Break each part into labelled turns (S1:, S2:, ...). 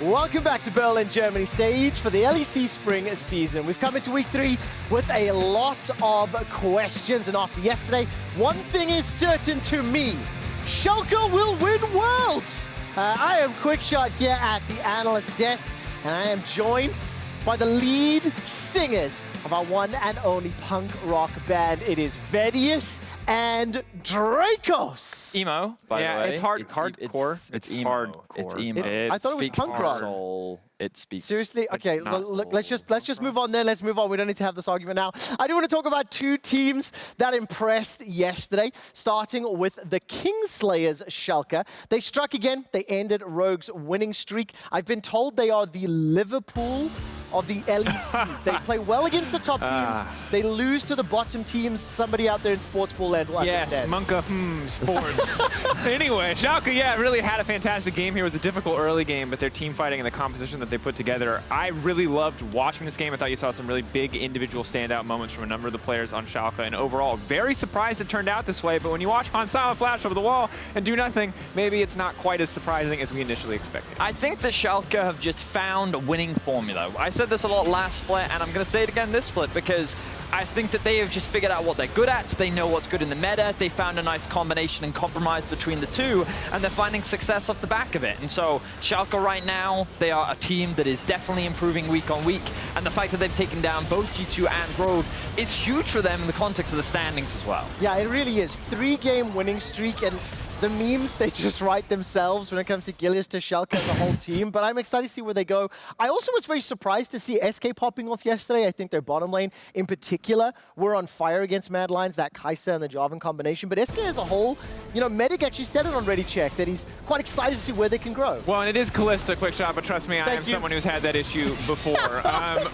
S1: Welcome back to Berlin, Germany stage for the LEC spring season. We've come into week 3 with a lot of questions, and after yesterday, one thing is certain to me. Schalke will win Worlds! I am Quickshot here at the analyst desk, and I am joined by the lead singers of our one and only punk rock band. It is Vedius and Drakos.
S2: Emo, by the way.
S3: It's hardcore.
S2: It's
S3: emo.
S2: hardcore.
S3: It's emo.
S1: I thought it was punk rock.
S2: Soul. It speaks.
S1: Seriously? Okay, look, let's just move on then. Let's move on. We don't need to have this argument now. I do want to talk about two teams that impressed yesterday, starting with the Kingslayers Schalke. They struck again. They ended Rogue's winning streak. I've been told they are the Liverpool of the LEC. They play well against the top teams. They lose to the bottom teams. Somebody out there in sports ball land will understand.
S3: Monka, sports. Anyway, Schalke, really had a fantastic game here. It was a difficult early game, but their team fighting and the composition that they put together, I really loved watching this game. I thought you saw some really big individual standout moments from a number of the players on Schalke, and overall, very surprised it turned out this way, but when you watch Hans Sama flash over the wall and do nothing, maybe it's not quite as surprising as we initially expected.
S2: I think the Schalke have just found a winning formula. I said this a lot last split, and I'm going to say it again this split, because I think that they have just figured out what they're good at. They know what's good in the meta. They found a nice combination and compromise between the two, and they're finding success off the back of it. And so Schalke right now, they are a team that is definitely improving week on week, and the fact that they've taken down both G2 and Rogue is huge for them in the context of the standings as well.
S1: Yeah, it really is. 3-game winning streak, and the memes, they just write themselves when it comes to Gilius, to Schalke, and the whole team. But I'm excited to see where they go. I also was very surprised to see SK popping off yesterday. I think their bottom lane, in particular, were on fire against Mad Lions, that Kai'Sa and the Jarvan combination. But SK as a whole, you know, Medic actually said it on Ready Check that he's quite excited to see where they can grow.
S3: Well, and it is Kalista, Quickshot, but trust me, I am someone who's had that issue before.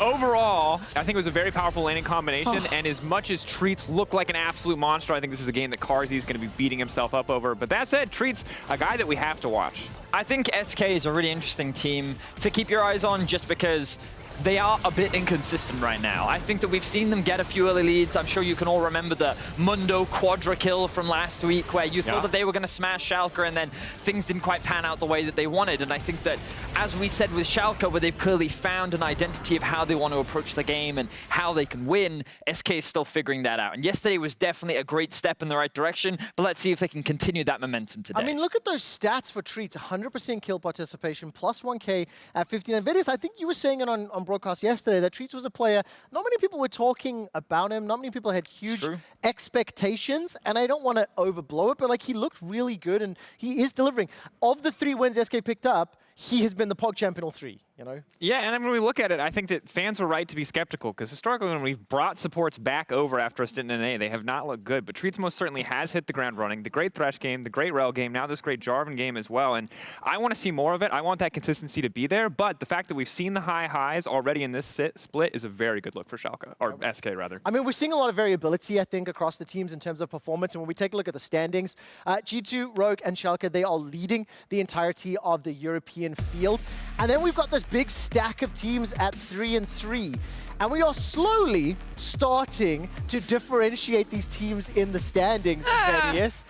S3: Overall, I think it was a very powerful laning combination, and as much as Treats look like an absolute monster, I think this is a game that Carzzy is going to be beating himself up over. But that said, Treats a guy that we have to watch.
S2: I think SK is a really interesting team to keep your eyes on, just because they are a bit inconsistent right now. I think that we've seen them get a few early leads. I'm sure you can all remember the Mundo quadra kill from last week, where you thought that they were going to smash Schalke, and then things didn't quite pan out the way that they wanted. And I think that, as we said with Schalke, where they've clearly found an identity of how they want to approach the game and how they can win, SK is still figuring that out. And yesterday was definitely a great step in the right direction, but let's see if they can continue that momentum today.
S1: I mean, look at those stats for Treats. 100% kill participation, plus 1k at 59. Vedius, I think you were saying it on broadcast yesterday that Treats was a player, not many people were talking about him, not many people had huge expectations, and I don't want to overblow it, but like, he looked really good, and he is delivering. Of the 3 wins SK picked up, he has been the POG champion all 3, you know?
S3: Yeah, and when we look at it, I think that fans were right to be skeptical, because historically when we've brought supports back over after a stint in NA, they have not looked good, but Treats most certainly has hit the ground running. The great Thresh game, the great Rel game, now this great Jarvan game as well, and I want to see more of it. I want that consistency to be there, but the fact that we've seen the high highs already in this split is a very good look for Schalke, or SK rather.
S1: I mean, we're seeing a lot of variability, I think, across the teams in terms of performance, and when we take a look at the standings, G2, Rogue, and Schalke, they are leading the entirety of the European field. And then we've got this big stack of teams at 3 and 3. And we are slowly starting to differentiate these teams in the standings, Vedius.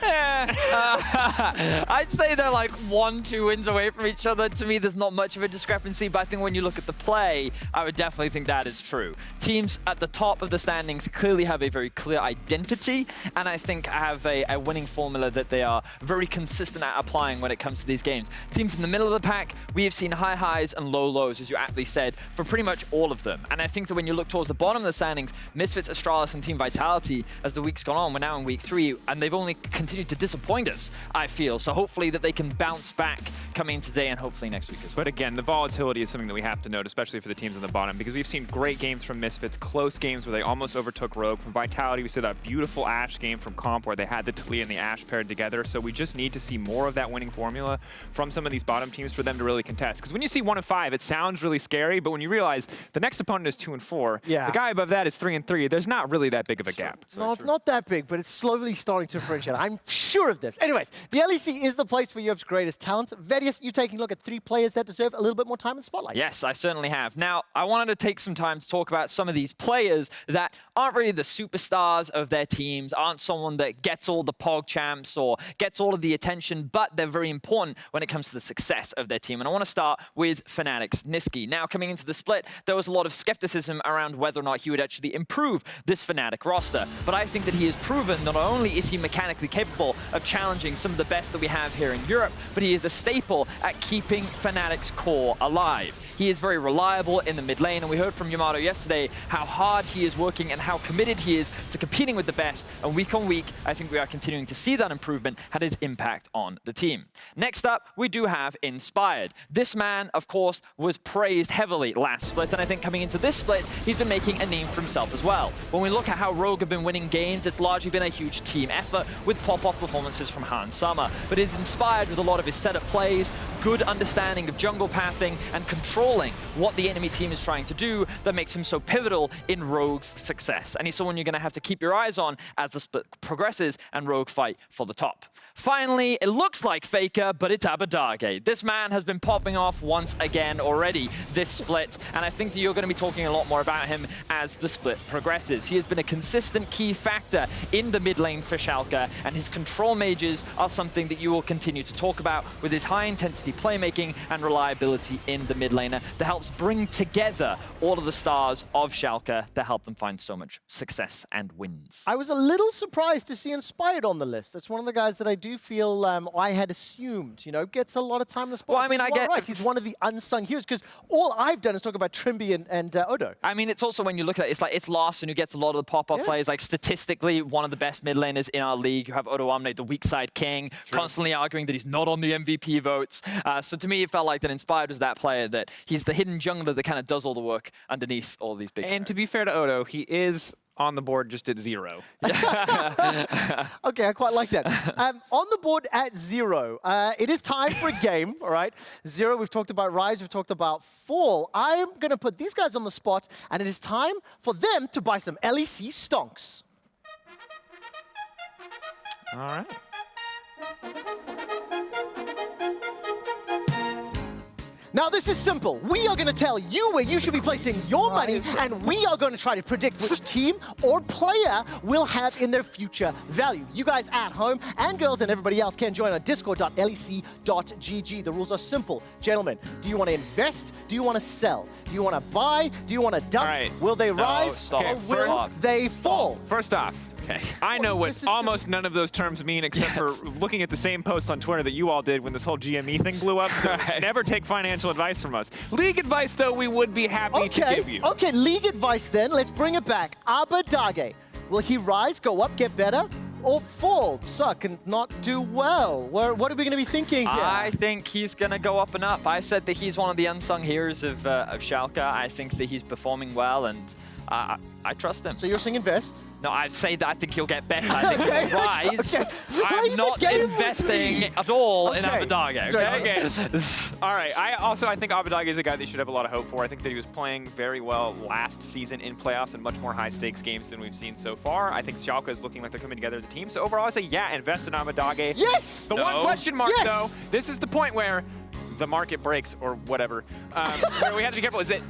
S2: I'd say they're like 1-2 wins away from each other. To me, there's not much of a discrepancy, but I think when you look at the play, I would definitely think that is true. Teams at the top of the standings clearly have a very clear identity, and I think have a winning formula that they are very consistent at applying when it comes to these games. Teams in the middle of the pack, we have seen high highs and low lows, as you aptly said, for pretty much all of them. And I think that when you look towards the bottom of the standings, Misfits, Astralis, and Team Vitality, as the week's gone on, we're now in week 3, and they've only continued to disappoint us, I feel. So hopefully that they can bounce back coming today and hopefully next week as well.
S3: But again, the volatility is something that we have to note, especially for the teams on the bottom, because we've seen great games from Misfits, close games where they almost overtook Rogue. From Vitality, we saw that beautiful Ashe game from Comp where they had the Talia and the Ashe paired together. So we just need to see more of that winning formula from some of these bottom teams for them to really contest. Because when you see 1 and 5, it sounds really scary, but when you realize the next opponent is 2 and 4, 4.
S1: Yeah.
S3: The guy above that is 3 and 3. There's not really that big of a gap.
S1: Not that big, but it's slowly starting to differentiate. I'm sure of this. Anyways, the LEC is the place for Europe's greatest talent. Vedius, you're taking a look at 3 players that deserve a little bit more time in the spotlight.
S2: Yes, I certainly have. Now, I wanted to take some time to talk about some of these players that aren't really the superstars of their teams, aren't someone that gets all the POG champs or gets all of the attention, but they're very important when it comes to the success of their team. And I want to start with Fnatic's Niski. Now, coming into the split, there was a lot of skepticism around whether or not he would actually improve this Fnatic roster. But I think that he has proven not only is he mechanically capable of challenging some of the best that we have here in Europe, but he is a staple at keeping Fnatic's core alive. He is very reliable in the mid lane, and we heard from Yamato yesterday how hard he is working and how committed he is to competing with the best. And week on week, I think we are continuing to see that improvement had his impact on the team. Next up, we do have Inspired. This man, of course, was praised heavily last split, and I think coming into this split, he's been making a name for himself as well. When we look at how Rogue have been winning games, it's largely been a huge team effort with pop-off performances from Hans Summer, but is inspired with a lot of his setup plays, good understanding of jungle pathing, and controlling what the enemy team is trying to do that makes him so pivotal in Rogue's success. And he's someone you're going to have to keep your eyes on as the split progresses and Rogue fight for the top. Finally, it looks like FLICKR, but it's Abbedagge. This man has been popping off once again already this split, and I think that you're going to be talking a lot more about him as the split progresses. He has been a consistent key factor in the mid lane for Schalke, and his control mages are something that you will continue to talk about with his high-intensity playmaking and reliability in the mid laner that helps bring together all of the stars of Schalke to help them find so much success and wins.
S1: I was a little surprised to see Inspired on the list. It's one of the guys that I do feel I had assumed, you know, gets a lot of time in the spot.
S2: Well, I mean, I get...
S1: Right. He's one of the unsung heroes, because all I've done is talk about Trimby and Odo.
S2: I mean, it's also when you look at it, it's Larson who gets a lot of the pop-off plays. Like, statistically, one of the best mid laners in our league. You have Odo Omne, the weak side king, constantly arguing that he's not on the MVP votes. So to me, it felt like that Inspired was that player, that he's the hidden jungler that kind of does all the work underneath all these big
S3: And to be fair to Odo, he is on the board just at 0.
S1: Okay, I quite like that. On the board at 0, it is time for a game, all right? 0, we've talked about Rise, we've talked about Fall. I'm going to put these guys on the spot, and it is time for them to buy some LEC stonks.
S3: All right.
S1: Now, this is simple. We are going to tell you where you should be placing your money, and we are going to try to predict which team or player will have in their future value. You guys at home and girls and everybody else can join on discord.lec.gg. The rules are simple. Gentlemen, do you want to invest? Do you want to sell? Do you want to buy? Do you want to dump?
S3: Right.
S1: Will they rise or will they fall?
S3: First off, I know what almost none of those terms mean, except for looking at the same post on Twitter that you all did when this whole GME thing blew up. So never take financial advice from us. League advice, though, we would be happy to give you.
S1: Okay, league advice then. Let's bring it back. Abbedagge. Will he rise, go up, get better? Or fall, suck, and not do well? What are we going to be thinking here?
S2: I think he's going to go up and up. I said that he's one of the unsung heroes of Schalke. I think that he's performing well, and I trust him.
S1: So you're saying invest?
S2: No, I say that I think he'll get better. I think he'll rise.
S1: Okay.
S2: I'm not investing at all in Abbedagge, okay?
S3: All right. I think Abbedagge is a guy that you should have a lot of hope for. I think that he was playing very well last season in playoffs and much more high-stakes games than we've seen so far. I think Schalke is looking like they're coming together as a team. So overall, I say, yeah, invest in Abbedagge.
S1: Yes!
S3: The one question mark, though, this is the point where the market breaks or whatever. Where we have to be careful is that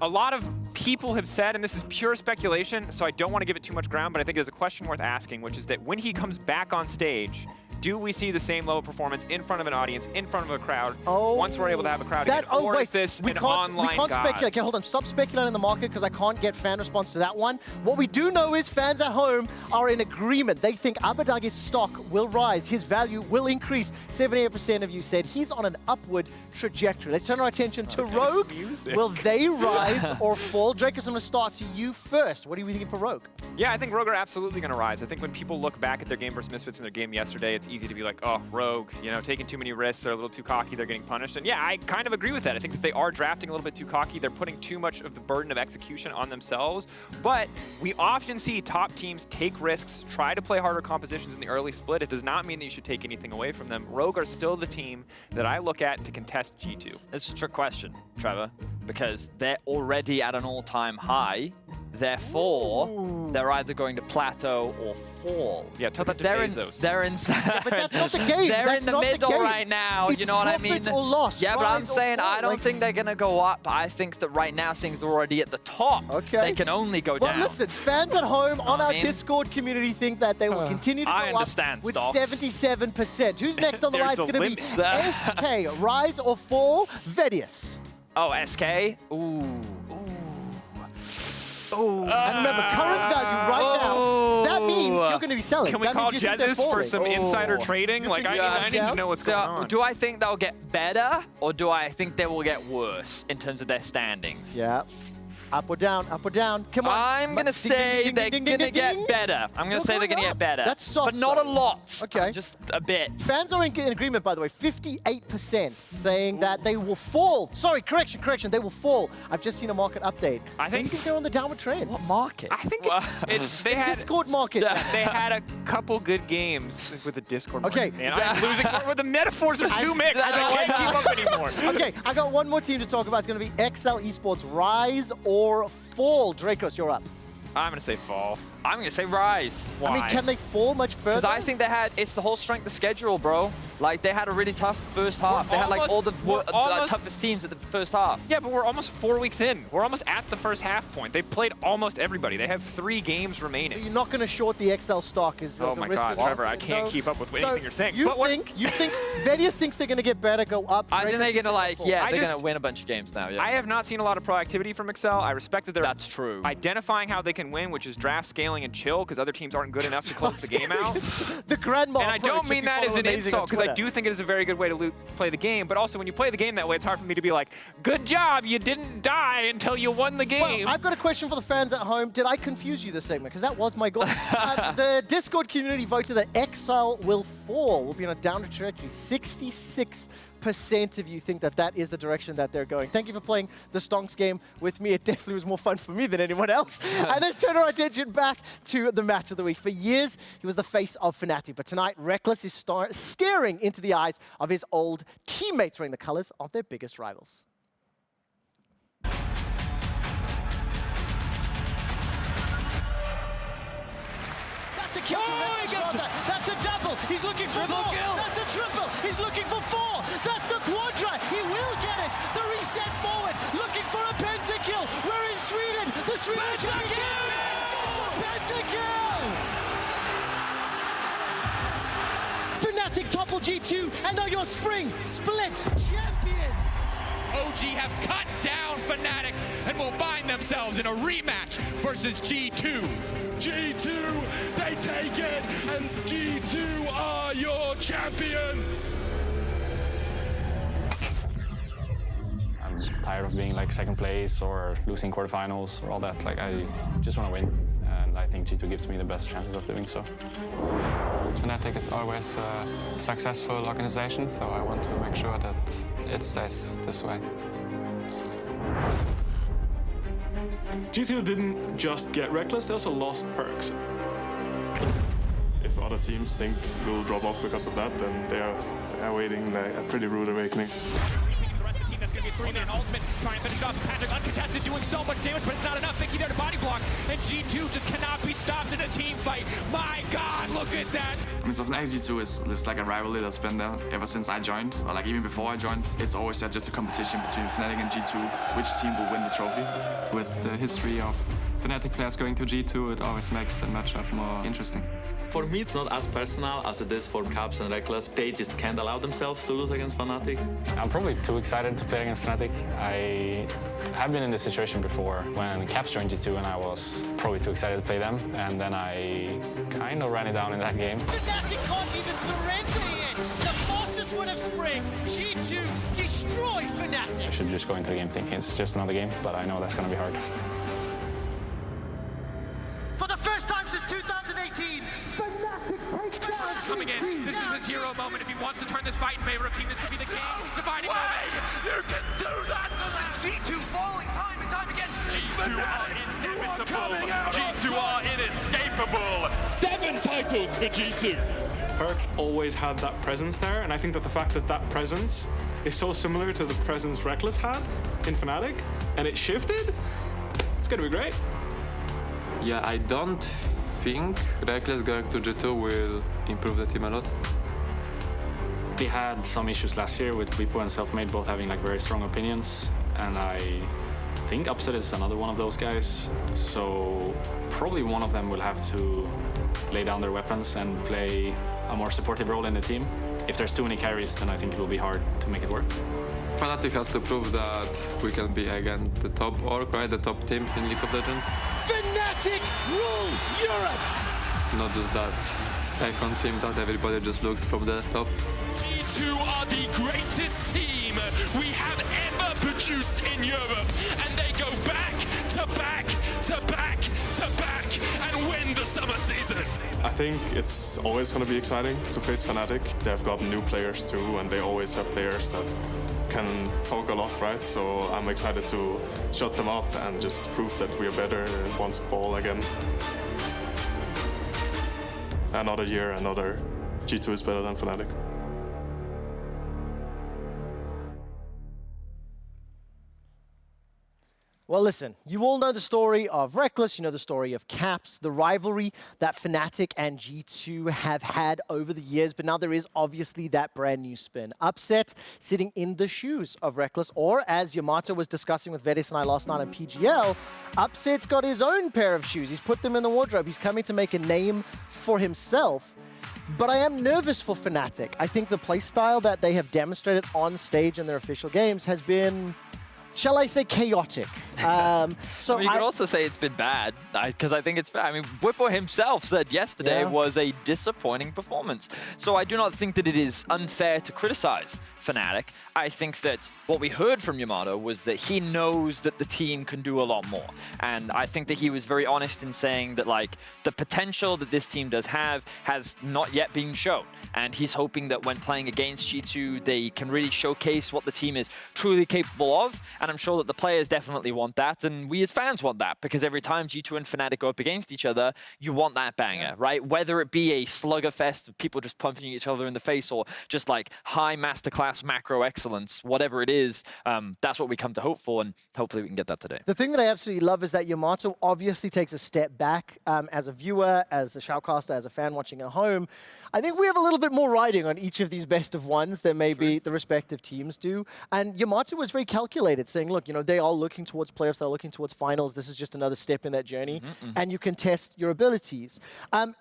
S3: a lot of people have said, and this is pure speculation, so I don't want to give it too much ground, but I think there's a question worth asking, which is that when he comes back on stage, do we see the same level of performance in front of an audience, in front of a crowd, once we're able to have a crowd again? Or is this an online god?
S1: Speculate. Okay, hold on. Stop speculating in the market, because I can't get fan response to that one. What we do know is fans at home are in agreement. They think Abbedagge's stock will rise. His value will increase. 78% of you said he's on an upward trajectory. Let's turn our attention to Rogue. Will they rise or fall? Drakos, I'm going to start to you first. What are you thinking for Rogue?
S3: Yeah, I think Rogue are absolutely going to rise. I think when people look back at their game versus Misfits in their game yesterday, it's easy to be like, oh, Rogue, you know, taking too many risks, they're a little too cocky, they're getting punished. And yeah, I kind of agree with that. I think that they are drafting a little bit too cocky. They're putting too much of the burden of execution on themselves. But we often see top teams take risks, try to play harder compositions in the early split. It does not mean that you should take anything away from them. Rogue are still the team that I look at to contest G2.
S2: It's a trick question, Trevor. because they're already at an all-time high. Therefore, they're either going to plateau or fall.
S3: Yeah, tell that to
S2: They're
S3: Bezos.
S2: they're in.
S1: But that's not the game.
S2: They're
S1: That's
S2: in the
S1: not
S2: middle
S1: game.
S2: right now.
S1: It's
S2: You know what I mean?
S1: profit or loss,
S2: Yeah, but I'm
S1: rise or
S2: saying
S1: fall,
S2: I don't
S1: like-
S2: think they're gonna go up. I think that right now, since they're already at the top,
S1: Okay.
S2: they can only go
S1: Well,
S2: down.
S1: listen, fans at home on
S2: I
S1: our
S2: mean-
S1: Discord community think that they will continue to go
S2: I
S1: up
S2: understand,
S1: with
S2: Stocks.
S1: 77%. Who's next on the line?
S3: There's
S1: It's
S3: a
S1: going to be
S3: limit.
S1: SK, rise or fall, Vedius.
S2: Oh, SK. Ooh. Ooh.
S1: And remember, current value right now, that means you're going to be selling.
S3: Can we
S1: that
S3: call
S1: means you think they're
S3: Jesus for
S1: falling.
S3: some insider trading? Like,
S1: think
S3: I need
S1: yeah.
S3: to know what's going on.
S2: Do I think they'll get better, or do I think they will get worse in terms of their standings?
S1: Yeah. Up or down, up or down. Come on.
S2: I'm going to say they're going to get better. I'm going to say they're going to get better.
S1: That's soft,
S2: but not a
S1: though.
S2: lot.
S1: Okay.
S2: Just a bit.
S1: Fans are in agreement, by the way. 58% saying that they will fall. Sorry, correction. They will fall. I've just seen a market update.
S3: I think-
S1: they're on the downward trend.
S2: What market?
S3: I think it's they had
S1: Discord market.
S3: they had a couple good games with the Discord.
S1: Okay.
S3: And I'm losing. Well, the metaphors are too mixed. I can't keep up anymore.
S1: Okay, I got one more team to talk about. It's going to be XL Esports. Rise or fall? Drakos, you're up.
S3: I'm gonna say fall.
S2: I'm going to say rise.
S3: Why?
S1: I mean, can they fall much further?
S2: Because I think it's the whole strength of schedule, bro. Like, they had a really tough first half. They had, like, all the toughest teams at the first half.
S3: Yeah, but we're almost 4 weeks in. We're almost at the first half point. They've played almost everybody. They have 3 games
S1: So
S3: remaining.
S1: you're not going to short the XL stock? Is
S3: Oh
S1: the
S3: my
S1: risk
S3: God,
S1: is
S3: Trevor, I
S1: lost?
S3: can't
S1: So-
S3: keep up with
S1: so
S3: anything you're saying.
S1: You
S3: But what-
S1: think Vedius thinks they're going to get better, go up?
S2: I think
S1: Drakos
S2: they're
S1: thinks
S2: going to, like,
S1: fall?
S2: yeah,
S3: I
S2: they're going
S3: just-
S2: to win a bunch of games now, yeah.
S3: I have not seen a lot of proactivity from Excel. I respect that they're
S2: That's true.
S3: identifying how they can win, which is draft scaling and chill, because other teams aren't good enough to close the game out.
S1: The grandma
S3: And I don't
S1: approach, if
S3: mean
S1: you
S3: that as
S1: follow
S3: an
S1: Amazing on
S3: insult, because I
S1: Twitter.
S3: do think it is a very good way to play the game. But also, when you play the game that way, it's hard for me to be like, good job, you didn't die until you won the game.
S1: Well, I've got a question for the fans at home. Did I confuse you this segment? Because that was my goal. The Discord community voted that Exile will fall. Will be on a downward trajectory. 66% of you think that that is the direction that they're going. Thank you for playing the Stonks game with me. It definitely was more fun for me than anyone else. And let's turn our attention back to the match of the week. For years, he was the face of Fnatic. But tonight, Reckless is staring into the eyes of his old teammates wearing the colors of their biggest rivals. That's a kill. That's a double. He's looking for more. That's a triple. He's looking for 4. That's a quadra. He will get it. The reset forward. Looking for a pentakill. We're in Sweden. The Swedish pentakill. It's a pentakill. Fnatic topple G2, and now your spring split champions.
S4: OG have cut down Fnatic and will find themselves in a rematch versus G2.
S5: G2, they take it, and G2 are your champions.
S6: I'm tired of being like second place or losing quarterfinals or all that. Like, I just want to win, and I think G2 gives me the best chances of doing so.
S7: Fnatic is always a successful organization, so I want to make sure that it stays this way.
S5: G2 didn't just get Reckless, they also lost Perks. If other teams think we'll drop off because of that, then they are awaiting a pretty rude awakening.
S4: The rest of the team, that's going to be a 3-man ultimate. Try and finish off Patrick uncontested, doing so much damage, but it's not enough. Vicky there to body block, and G2 just cannot be stopped in a team fight. My God, look at that.
S8: I mean, so Fnatic G2 is like a rivalry that's been there ever since I joined, or like even before I joined. It's always just a competition between Fnatic and G2, which team will win the trophy.
S7: With the history of Fnatic players going to G2, it always makes the matchup more interesting.
S9: For me, it's not as personal as it is for Caps and Reckless. They just can't allow themselves to lose against Fnatic.
S6: I'm probably too excited to play against Fnatic. I have been in this situation before when Caps joined G2 and I was probably too excited to play them, and then I kind of ran it down in that game.
S1: Fnatic can't even surrender yet. The fastest win of spring. G2 destroy Fnatic.
S6: I should just go into the game thinking it's just another game, but I know that's going to be hard.
S1: For the first time since 2018,
S4: Coming in, this is his hero moment. If he wants to turn this fight in favor of team, this could be the game. Dividing moment.
S5: You can do that to
S4: It's G2 falling time and time again.
S5: G2 are inevitable.
S4: G2 are
S5: inescapable. 7 titles for G2. Perks always had that presence there, and I think that the fact that that presence is so similar to the presence Reckless had in Fnatic, and it shifted, it's gonna be great.
S7: Yeah, I don't think Reckless going to G2 will improve the team a lot.
S6: They had some issues last year with Bwipo and Selfmade both having like very strong opinions, and I think Upset is another one of those guys. So probably one of them will have to lay down their weapons and play a more supportive role in the team. If there's too many carries, then I think it will be hard to make it work.
S7: Fnatic has to prove that we can be again the top org, right? The top team in League of Legends.
S1: Fnatic rule Europe!
S7: Not just that second team that everybody just looks from the top.
S4: G2 are the greatest team we have ever produced in Europe, and they go back to back to back to back and win the summer season.
S5: I think it's always going to be exciting to face Fnatic. They've got new players too, and they always have players that can talk a lot, right? So I'm excited to shut them up and just prove that we're better once and for all again. Another year, another G2 is better than Fnatic.
S1: Well, listen, you all know the story of Reckless, you know the story of Caps, the rivalry that Fnatic and G2 have had over the years, but now there is obviously that brand new spin. Upset sitting in the shoes of Reckless, or as Yamato was discussing with Vedius and I last night on PGL, Upset's got his own pair of shoes. He's put them in the wardrobe. He's coming to make a name for himself. But I am nervous for Fnatic. I think the playstyle that they have demonstrated on stage in their official games has been, shall I say, chaotic. So
S2: I mean, you could also say it's been bad, because I think it's bad. I mean, Bwipo himself said yesterday was a disappointing performance. So I do not think that it is unfair to criticize Fnatic. I think that what we heard from Yamato was that he knows that the team can do a lot more. And I think that he was very honest in saying that, like, the potential that this team does have has not yet been shown. And he's hoping that when playing against G2, they can really showcase what the team is truly capable of. And I'm sure that the players definitely want that, and we as fans want that, because every time G2 and Fnatic go up against each other, you want that banger, right? Whether it be a slugger fest of people just punching each other in the face, or just like high masterclass macro excellence, whatever it is, that's what we come to hope for, and hopefully we can get that today.
S1: The thing that I absolutely love is that Yamato obviously takes a step back as a viewer, as a shoutcaster, as a fan watching at home. I think we have a little bit more riding on each of these best of ones than maybe the respective teams do. And Yamato was very calculated, saying, look, you know, they are looking towards playoffs, they're looking towards finals. This is just another step in that journey. And you can test your abilities.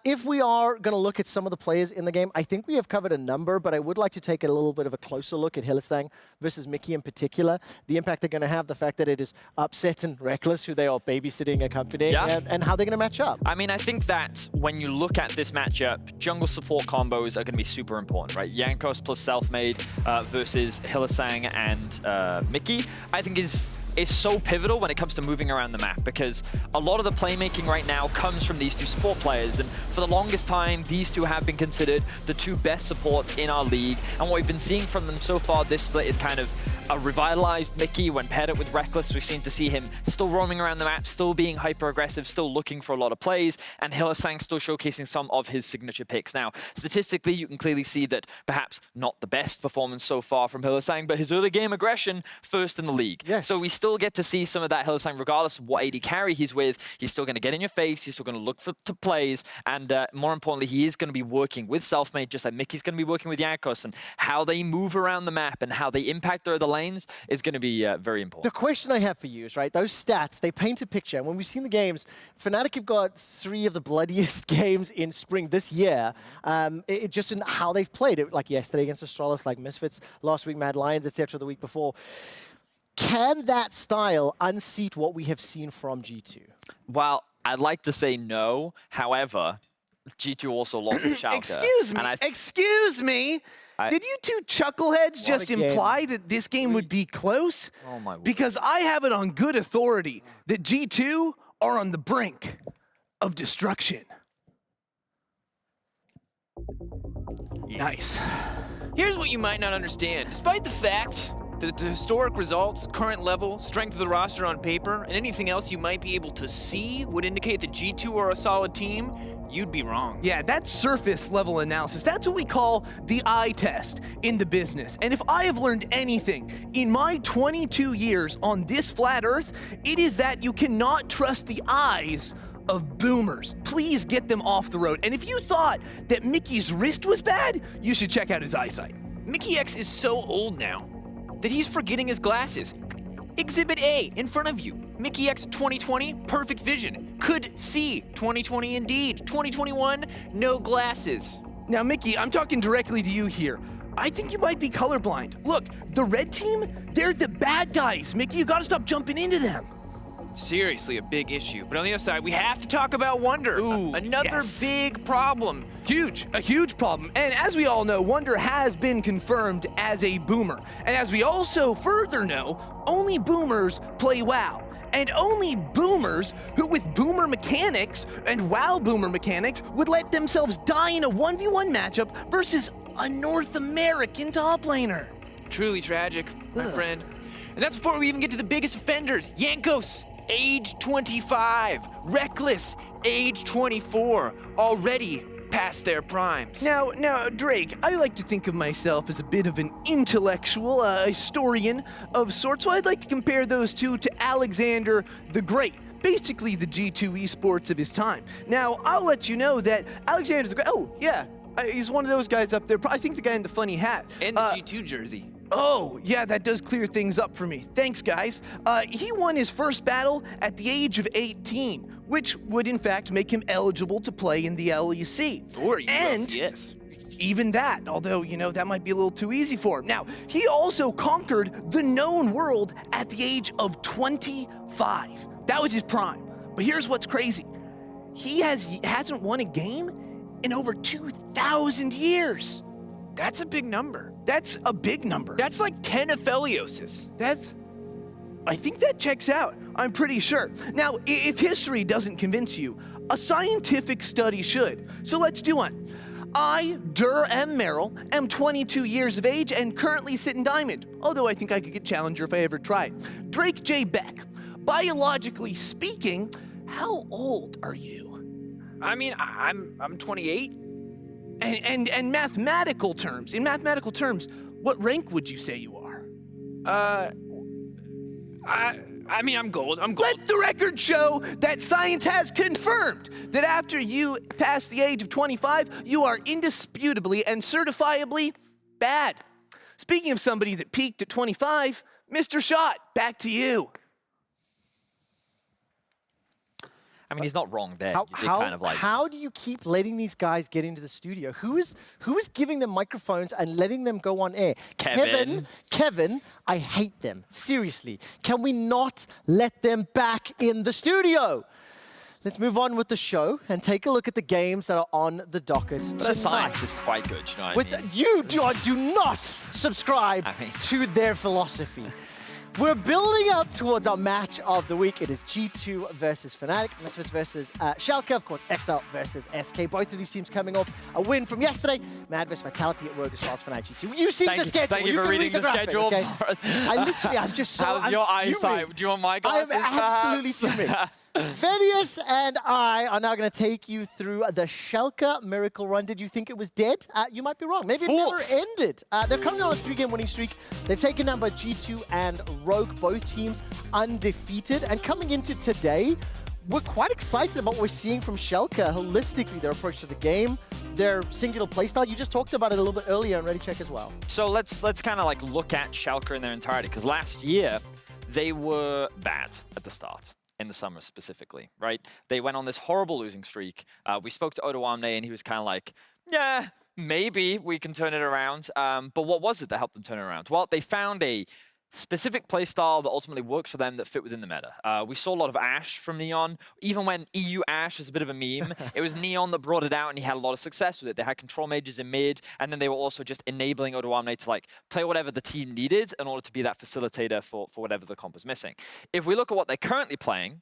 S1: If we are going to look at some of the players in the game, I think we have covered a number, but I would like to take a little bit of a closer look at Hylissang versus Mickey in particular. The impact they're going to have, the fact that it is Upset and Reckless, who they are babysitting, accompanying, and how they're going to match up.
S2: I mean, I think that when you look at this matchup, jungle support combos are going to be super important, right? Jankos plus Selfmade versus Hylissang and Mickey, I think is so pivotal when it comes to moving around the map, because a lot of the playmaking right now comes from these two support players, and for the longest time, these two have been considered the two best supports in our league, and what we've been seeing from them so far this split is kind of a revitalized Mickey when paired up with Reckless. We seem to see him still roaming around the map, still being hyper-aggressive, still looking for a lot of plays, and Hylissang still showcasing some of his signature picks. Now, statistically, you can clearly see that perhaps not the best performance so far from Hylissang, but his early game aggression first in the league.
S1: Yes.
S2: So we still get to see some of that Hylissang regardless of what AD carry he's with. He's still going to get in your face, he's still going to look to plays, and more importantly, he is going to be working with Selfmade, just like Mickey's going to be working with Jankos, and how they move around the map and how they impact their other lanes is going to be very important.
S1: The question I have for you is, right, those stats, they paint a picture, and when we've seen the games, Fnatic have got 3 of the bloodiest games in spring this year, just in how they've played it, like yesterday against Astralis, like Misfits, last week Mad Lions, etc. the week before. Can that style unseat what we have seen from G2?
S2: Well, I'd like to say no. However, G2 also lost to Schalke.
S10: Excuse me. Did you two chuckleheads just imply that this game would be close?
S2: Oh my word.
S10: Because I have it on good authority that G2 are on the brink of destruction.
S11: Nice. Here's what you might not understand. Despite the fact
S10: The historic results, current level, strength of the roster on paper, and anything else you might be able to see would indicate that G2 are a solid team, you'd be wrong. Yeah, that's surface level analysis. That's what we call the eye test in the business. And if I have learned anything in my 22 years on this flat earth, it is that you cannot trust the eyes of boomers. Please get them off the road. And if you thought that Mickey's wrist was bad, you should check out his eyesight. Mickey X is so old now that he's forgetting his glasses. Exhibit A in front of you. Mickey X 2020, perfect vision. Could see 2020 indeed. 2021, no glasses. Now, Mickey, I'm talking directly to you here. I think you might be colorblind. Look, the red team, they're the bad guys. Mickey, you gotta stop jumping into them. Seriously, a big issue. But on the other side, we have to talk about Wonder. Ooh, another big problem. A huge problem. And as we all know, Wonder has been confirmed as a boomer. And as we also further know, only boomers play WoW. And only boomers who with boomer mechanics and WoW boomer mechanics would let themselves die in a 1v1 matchup versus a North American top laner. Truly tragic, my friend. And that's before we even get to the biggest offenders. Yankos, age 25. Reckless, age 24. Already past their primes. Now, Drake, I like to think of myself as a bit of an intellectual, historian of sorts, so I'd like to compare those two to Alexander the Great. Basically the G2 esports of his time. Now, I'll let you know that Alexander the Great, he's one of those guys up there. I think the guy in the funny hat. And the G2 jersey. Oh, yeah, that does clear things up for me. Thanks, guys. He won his first battle at the age of 18, which would in fact make him eligible to play in the LEC. Or ULCS. Even that, although, that might be a little too easy for him. Now, he also conquered the known world at the age of 25. That was his prime. But here's what's crazy. He hasn't won a game in over 2,000 years. That's a big number. That's a big number. That's like 10 Aphelioses. I think that checks out. I'm pretty sure. Now, if history doesn't convince you, a scientific study should. So let's do one. I, Dur M. Merrill, am 22 years of age and currently sit in Diamond, although I think I could get Challenger if I ever tried. Drake J. Beck, biologically speaking, how old are you? I mean, I'm 28. And in mathematical terms, what rank would you say you are? I mean, I'm gold. Let the record show that science has confirmed that after you pass the age of 25, you are indisputably and certifiably bad. Speaking of somebody that peaked at 25, Mr. Shot, back to you.
S2: I mean, he's not wrong there.
S1: How do you keep letting these guys get into the studio? Who is giving them microphones and letting them go on air? Kevin, I hate them. Seriously. Can we not let them back in the studio? Let's move on with the show and take a look at the games that are on the docket.
S2: The science is quite good, you know what I mean?
S1: You do not subscribe to their philosophy. We're building up towards our match of the week. It is G2 versus Fnatic, Misfits versus Schalke, of course, XL versus SK. Both of these teams coming off a win from yesterday. Mad vs Vitality at Rogue Stars Fnatic G2. You see the schedule.
S2: Thank you for reading the schedule.
S1: Okay? I'm just so
S2: How's your eyesight? Do you want my glasses?
S1: I'm absolutely fuming. Vedius and I are now going to take you through the Schalke Miracle Run. Did you think it was dead? You might be wrong. Maybe it never ended. They're currently on a 3-game winning streak. They've taken down both G2 and Rogue, both teams undefeated. And coming into today, we're quite excited about what we're seeing from Schalke. Holistically, their approach to the game, their singular playstyle. You just talked about it a little bit earlier in Ready Check as well.
S2: So let's kind of like look at Schalke in their entirety, because last year they were bad at the start. In the summer specifically, right? They went on this horrible losing streak. We spoke to Odoamne and he was kind of like, yeah, maybe we can turn it around. But what was it that helped them turn it around? Well, they found a specific playstyle that ultimately works for them that fit within the meta. We saw a lot of Ashe from Neon. Even when EU Ashe was a bit of a meme, it was Neon that brought it out and he had a lot of success with it. They had control mages in mid, and then they were also just enabling Odoamne to like play whatever the team needed in order to be that facilitator for whatever the comp was missing. If we look at what they're currently playing,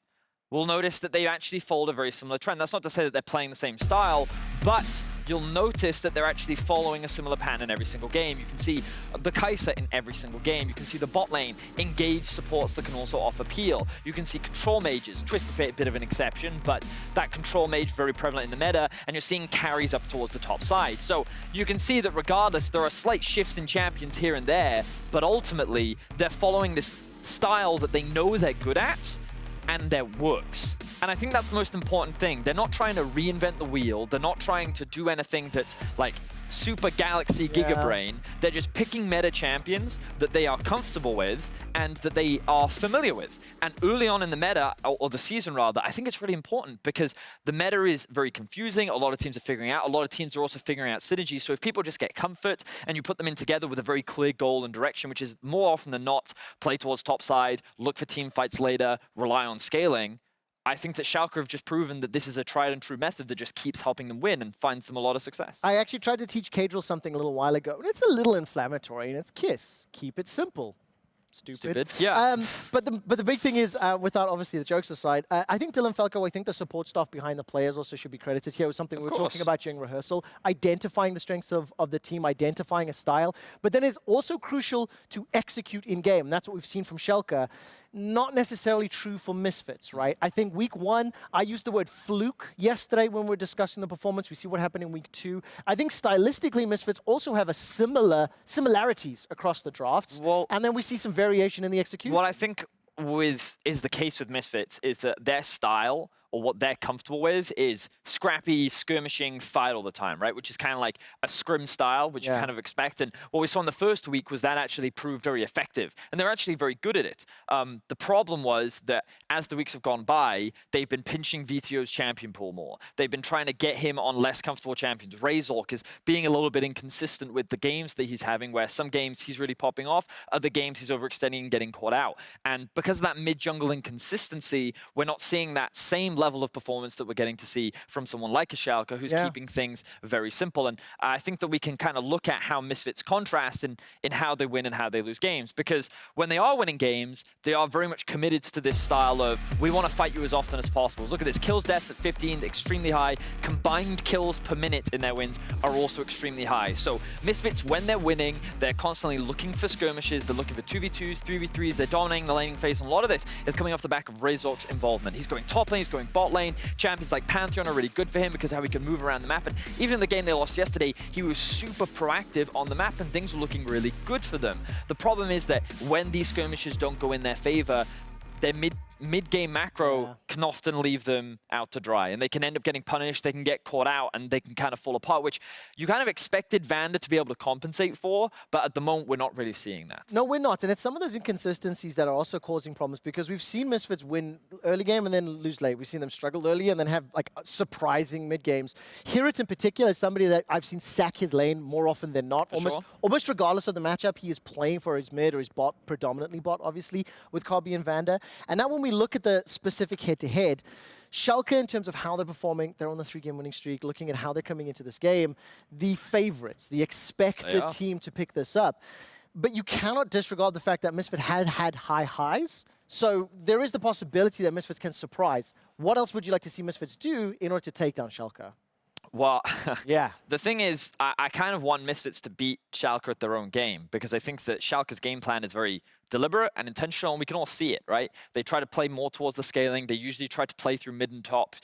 S2: we'll notice that they actually followed a very similar trend. That's not to say that they're playing the same style, but you'll notice that they're actually following a similar pattern in every single game. You can see the Kai'Sa in every single game. You can see the bot lane engage supports that can also offer peel. You can see control mages, Twisted Fate a bit of an exception, but that control mage very prevalent in the meta, and you're seeing carries up towards the top side. So you can see that regardless, there are slight shifts in champions here and there, but ultimately they're following this style that they know they're good at, and that works. And I think that's the most important thing. They're not trying to reinvent the wheel. They're not trying to do anything that's like super galaxy gigabrain. They're just picking meta champions that they are comfortable with and that they are familiar with. And early on in the meta, or the season rather, I think it's really important because the meta is very confusing. A lot of teams are figuring out. A lot of teams are also figuring out synergy. So if people just get comfort and you put them in together with a very clear goal and direction, which is more often than not, play towards top side, look for team fights later, rely on scaling, I think that Schalke have just proven that this is a tried and true method that just keeps helping them win and finds them a lot of success.
S1: I actually tried to teach Cadril something a little while ago, and it's a little inflammatory, and it's KISS. Keep it simple. Stupid.
S2: Yeah.
S1: But the big thing is, without obviously the jokes aside, I think Dylan Falco, I think the support staff behind the players also should be credited here. It was something we were talking about during rehearsal, identifying the strengths of the team, identifying a style. But then it's also crucial to execute in-game. And that's what we've seen from Schalke. Not necessarily true for Misfits, right? I think week 1, I used the word fluke yesterday when we were discussing the performance. We see what happened in week 2. I think stylistically, Misfits also have a similarities across the drafts.
S2: Well,
S1: and then we see some variation in the execution.
S2: What I think is the case with Misfits is that their style, or what they're comfortable with, is scrappy, skirmishing, fight all the time, right? Which is kind of like a scrim style, which you kind of expect. And what we saw in the first week was that actually proved very effective. And they're actually very good at it. The problem was that as the weeks have gone by, they've been pinching VTO's champion pool more. They've been trying to get him on less comfortable champions. Razork is being a little bit inconsistent with the games that he's having, where some games he's really popping off, other games he's overextending and getting caught out. And because of that mid-jungle inconsistency, we're not seeing that same level of performance that we're getting to see from someone like a Schalke, who's keeping things very simple. And I think that we can kind of look at how Misfits contrast in how they win and how they lose games. Because when they are winning games, they are very much committed to this style of, we want to fight you as often as possible. Look at this, kills deaths at 15, extremely high. Combined kills per minute in their wins are also extremely high. So Misfits, when they're winning, they're constantly looking for skirmishes, they're looking for 2v2s, 3v3s, they're dominating the laning phase, and a lot of this is coming off the back of Razork's involvement. He's going top lane, he's going bot lane. Champions like Pantheon are really good for him because of how he can move around the map. And even in the game they lost yesterday, he was super proactive on the map and things were looking really good for them. The problem is that when these skirmishes don't go in their favor, their mid-game macro can often leave them out to dry, and they can end up getting punished, they can get caught out, and they can kind of fall apart, which you kind of expected Vander to be able to compensate for, but at the moment, we're not really seeing that.
S1: No, we're not, and it's some of those inconsistencies that are also causing problems, because we've seen Misfits win early game and then lose late. We've seen them struggle early and then have like surprising mid-games. Hirit in particular is somebody that I've seen sack his lane more often than not, almost regardless of the matchup. He is playing for his mid or his bot, predominantly bot, obviously, with Kobe and Vander. And now when we look at the specific head-to-head, Schalke, in terms of how they're performing, they're on the 3-game winning streak, looking at how they're coming into this game, the favorites, the expected team to pick this up. But you cannot disregard the fact that Misfit had high highs, so there is the possibility that Misfits can surprise. What else would you like to see Misfits do in order to take down Schalke?
S2: Well, the thing is, I kind of want Misfits to beat Schalke at their own game, because I think that Schalke's game plan is very deliberate and intentional, and we can all see it, right? They try to play more towards the scaling. They usually try to play through mid and top.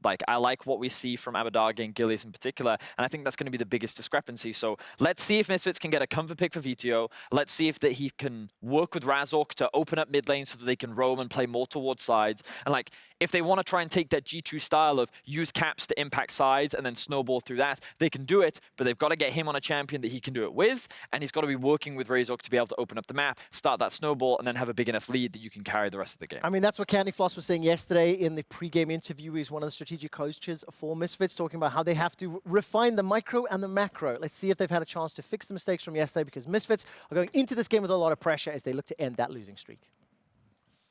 S2: Like, I like what we see from Abadage and Gilius in particular, and I think that's going to be the biggest discrepancy. So let's see if Misfits can get a comfort pick for VTO. Let's see if that he can work with Razork to open up mid lane so that they can roam and play more towards sides. And like, if they want to try and take that G2 style of use caps to impact sides and then snowball through that, they can do it, but they've got to get him on a champion that he can do it with, and he's got to be working with Razork to be able to open up the map, start that snowball, and then have a big enough lead that you can carry the rest of the game.
S1: I mean, that's what Candy Floss was saying yesterday in the pre-game interview. He's one of the strategic coaches for Misfits, talking about how they have to refine the micro and the macro. Let's see if they've had a chance to fix the mistakes from yesterday, because Misfits are going into this game with a lot of pressure as they look to end that losing streak.